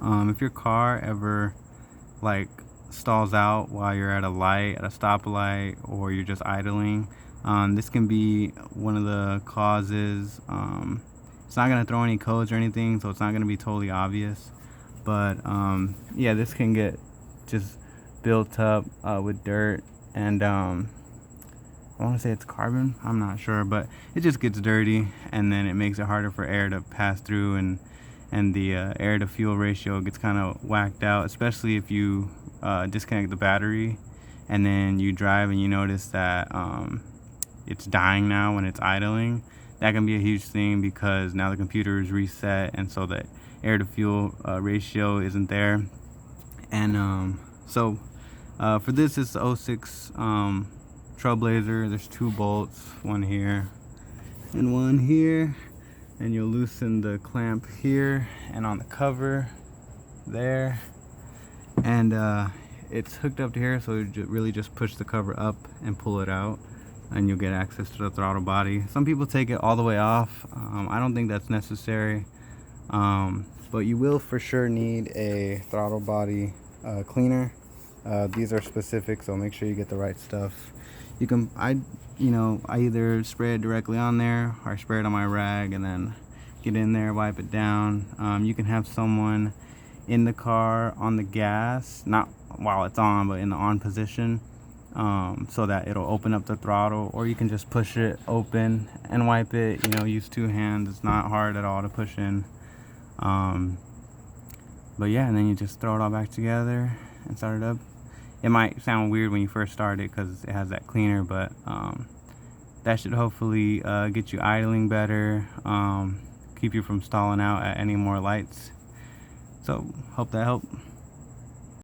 If your car ever like stalls out while you're at a light, at a stoplight, or you're just idling, this can be one of the causes. It's not going to throw any codes or anything, so it's not going to be totally obvious, but yeah, this can get just built up with dirt, and I want to say it's carbon, I'm not sure, but it just gets dirty, and then it makes it harder for air to pass through, and the air to fuel ratio gets kind of whacked out, especially if you disconnect the battery and then you drive and you notice that it's dying now when it's idling. That can be a huge thing because now the computer is reset, and so the air to fuel ratio isn't there. And so for this, it's the 06 Trailblazer. There's 2 bolts, one here and one here, and you'll loosen the clamp here and on the cover there, and it's hooked up to here, so you really just push the cover up and pull it out, and you'll get access to the throttle body. Some people take it all the way off. I don't think that's necessary, but you will for sure need a throttle body cleaner. These are specific, so make sure you get the right stuff. You can, I either spray it directly on there or spray it on my rag and then get in there, wipe it down. You can have someone in the car on the gas, not while it's on, but in the on position, so that it'll open up the throttle, or you can just push it open and wipe it. Use 2 hands. It's not hard at all to push in. But yeah, and then you just throw it all back together and start it up. It might sound weird when you first start it because it has that cleaner, but that should hopefully get you idling better, keep you from stalling out at any more lights. So hope that helped.